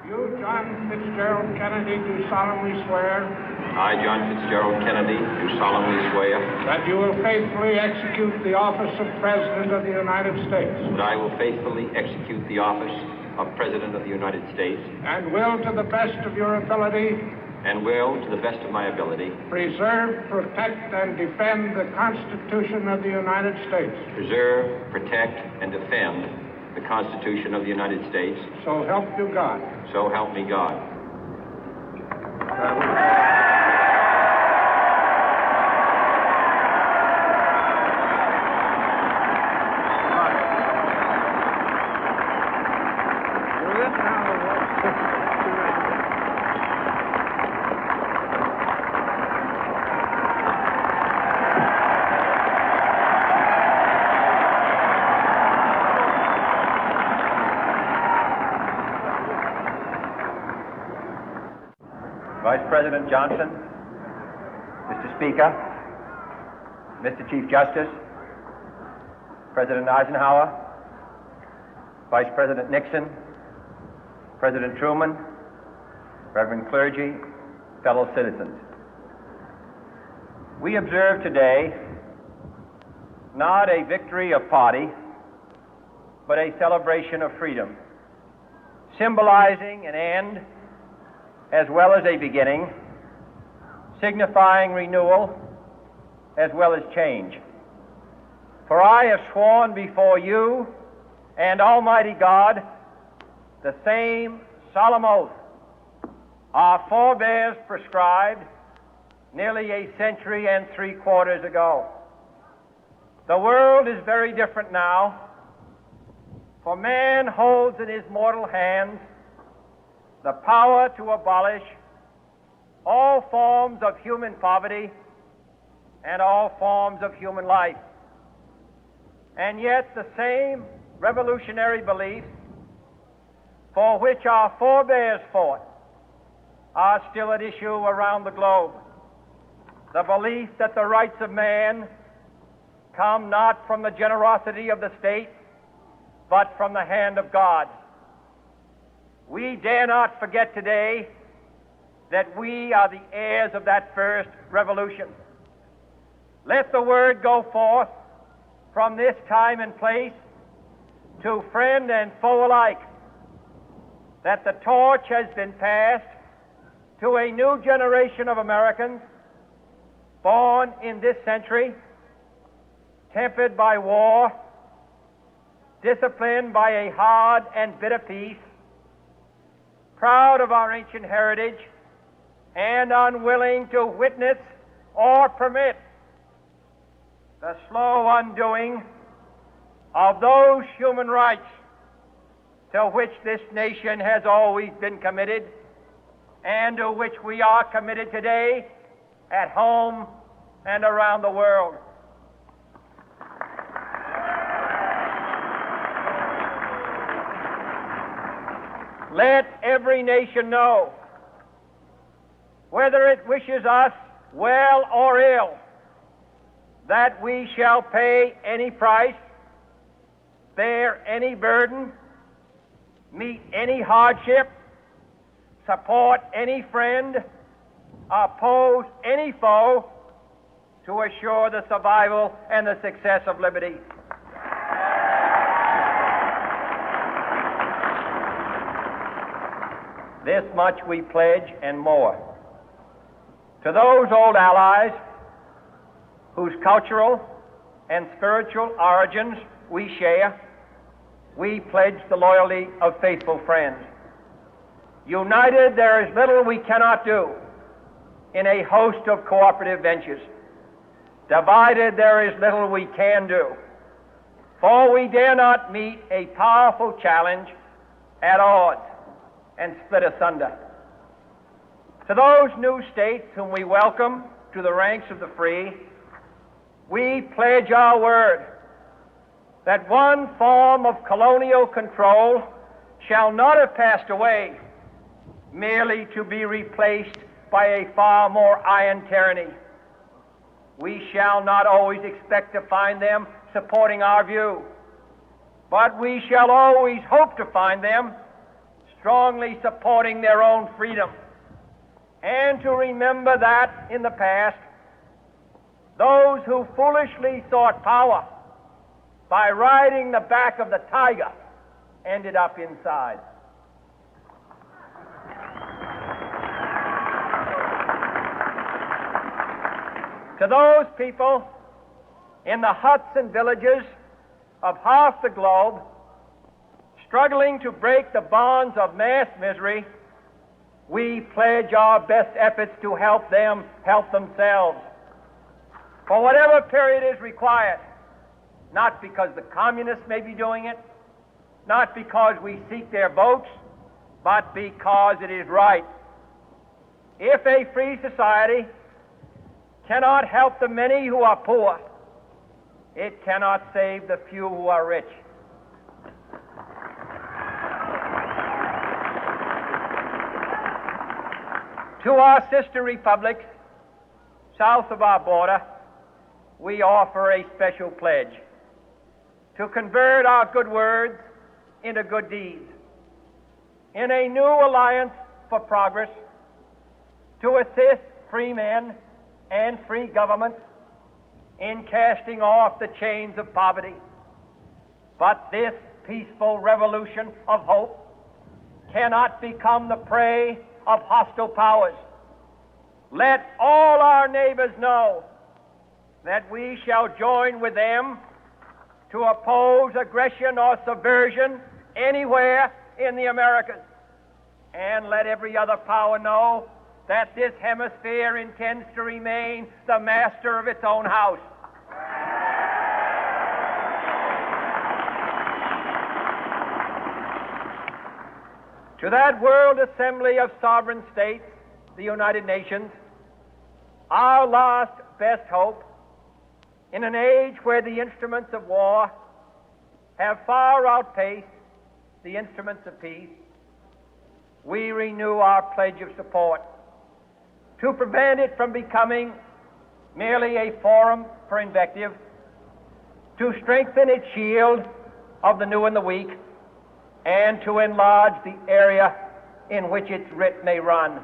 You, John Fitzgerald Kennedy, do solemnly swear. I, John Fitzgerald Kennedy, do solemnly swear. That you will faithfully execute the office of President of the United States. That I will faithfully execute the office of President of the United States. And will, to the best of your ability. And will, to the best of my ability. Preserve, protect, and defend the Constitution of the United States. Preserve, protect, and defend the Constitution of the United States. So help you God. So help me God. Vice President Johnson, Mr. Speaker, Mr. Chief Justice, President Eisenhower, Vice President Nixon, President Truman, Reverend clergy, fellow citizens. We observe today not a victory of party, but a celebration of freedom, symbolizing an end as well as a beginning, signifying renewal as well as change. For I have sworn before you and Almighty God the same solemn oath our forebears prescribed nearly a century and 3/4 ago. The world is very different now, for man holds in his mortal hands the power to abolish all forms of human poverty and all forms of human life. And yet the same revolutionary beliefs for which our forebears fought are still at issue around the globe. The belief that the rights of man come not from the generosity of the state, but from the hand of God. We dare not forget today that we are the heirs of that first revolution. Let the word go forth from this time and place to friend and foe alike that the torch has been passed to a new generation of Americans born in this century, tempered by war, disciplined by a hard and bitter peace, proud of our ancient heritage, and unwilling to witness or permit the slow undoing of those human rights to which this nation has always been committed and to which we are committed today at home and around the world. Let every nation know, whether it wishes us well or ill, that we shall pay any price, bear any burden, meet any hardship, support any friend, oppose any foe to assure the survival and the success of liberty. This much we pledge and more. To those old allies whose cultural and spiritual origins we share, we pledge the loyalty of faithful friends. United, there is little we cannot do in a host of cooperative ventures. Divided, there is little we can do, for we dare not meet a powerful challenge at odds and split asunder. To those new states whom we welcome to the ranks of the free, we pledge our word that one form of colonial control shall not have passed away, merely to be replaced by a far more iron tyranny. We shall not always expect to find them supporting our view, but we shall always hope to find them strongly supporting their own freedom, and to remember that in the past, those who foolishly sought power by riding the back of the tiger ended up inside. To those people in the huts and villages of half the globe struggling to break the bonds of mass misery, we pledge our best efforts to help them help themselves for whatever period is required, not because the communists may be doing it, not because we seek their votes, but because it is right. If a free society cannot help the many who are poor, it cannot save the few who are rich. To our sister republics south of our border, we offer a special pledge to convert our good words into good deeds, in a new alliance for progress, to assist free men and free governments in casting off the chains of poverty. But this peaceful revolution of hope cannot become the prey of hostile powers. Let all our neighbors know that we shall join with them to oppose aggression or subversion anywhere in the Americas. And let every other power know that this hemisphere intends to remain the master of its own house. To that World Assembly of Sovereign States, the United Nations, our last best hope, in an age where the instruments of war have far outpaced the instruments of peace, we renew our pledge of support to prevent it from becoming merely a forum for invective, to strengthen its shield of the new and the weak, and to enlarge the area in which its writ may run.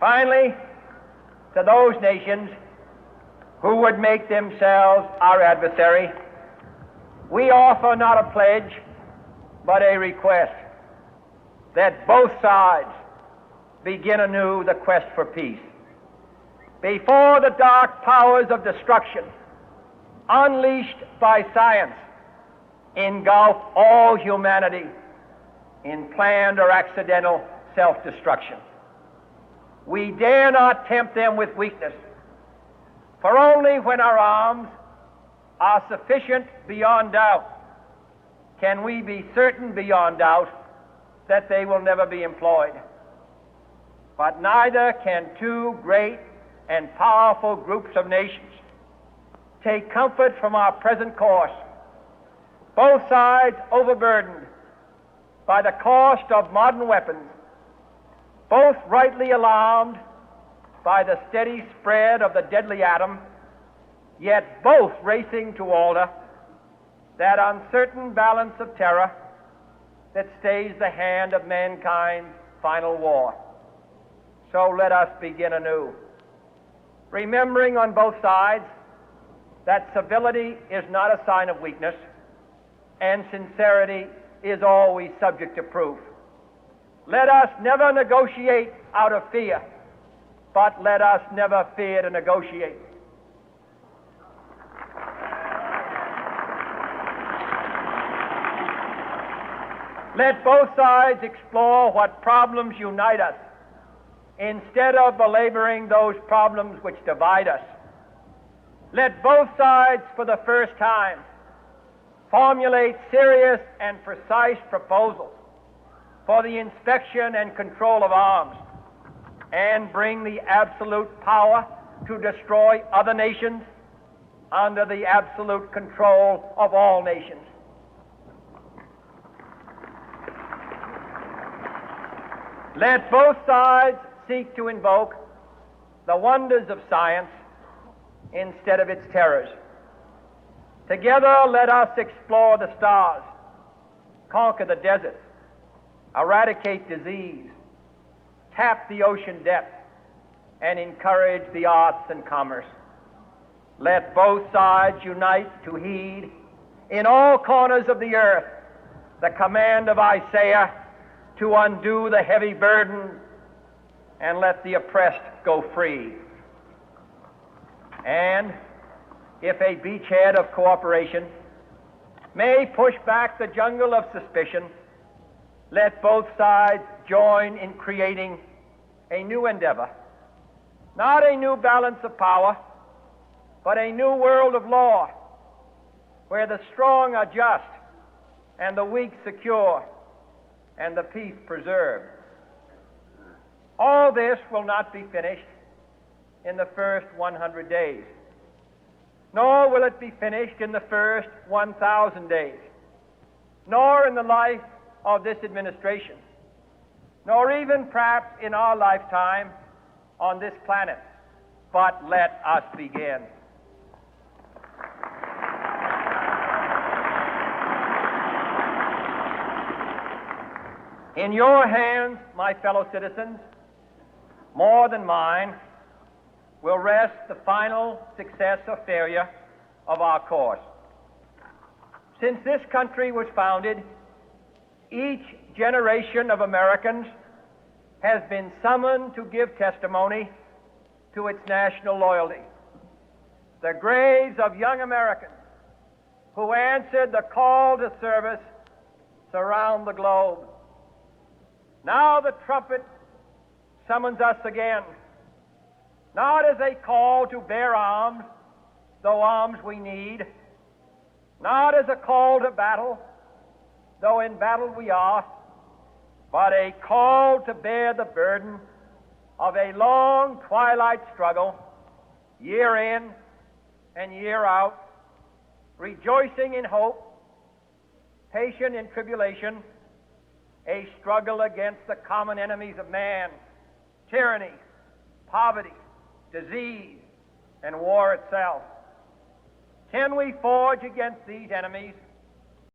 Finally, to those nations who would make themselves our adversary, we offer not a pledge, but a request that both sides begin anew the quest for peace. Before the dark powers of destruction, unleashed by science, engulf all humanity in planned or accidental self-destruction, we dare not tempt them with weakness, for only when our arms are sufficient beyond doubt can we be certain beyond doubt that they will never be employed. But neither can two great and powerful groups of nations take comfort from our present course, both sides overburdened by the cost of modern weapons, both rightly alarmed by the steady spread of the deadly atom, yet both racing to alter that uncertain balance of terror that stays the hand of mankind's final war. So let us begin anew, remembering on both sides that civility is not a sign of weakness, and sincerity is always subject to proof. Let us never negotiate out of fear, but let us never fear to negotiate. Let both sides explore what problems unite us, instead of belaboring those problems which divide us. Let both sides, for the first time, formulate serious and precise proposals for the inspection and control of arms, and bring the absolute power to destroy other nations under the absolute control of all nations. Let both sides seek to invoke the wonders of science instead of its terrors. Together, let us explore the stars, conquer the deserts, eradicate disease, tap the ocean depth, and encourage the arts and commerce. Let both sides unite to heed in all corners of the earth the command of Isaiah to undo the heavy burden and let the oppressed go free. And if a beachhead of cooperation may push back the jungle of suspicion, let both sides join in creating a new endeavor, not a new balance of power, but a new world of law, where the strong are just and the weak secure and the peace preserved. All this will not be finished in the first 100 days, nor will it be finished in the first 1,000 days, nor in the life of this administration, nor even perhaps in our lifetime on this planet. But let us begin. In your hands, my fellow citizens, more than mine, will rest the final success or failure of our course. Since this country was founded, each generation of Americans has been summoned to give testimony to its national loyalty. The graves of young Americans who answered the call to service surround the globe. Now the trumpet summons us again, not as a call to bear arms, though arms we need, not as a call to battle, though in battle we are, but a call to bear the burden of a long twilight struggle, year in and year out, rejoicing in hope, patient in tribulation, a struggle against the common enemies of man, tyranny, poverty, disease, and war itself. Can we forge against these enemies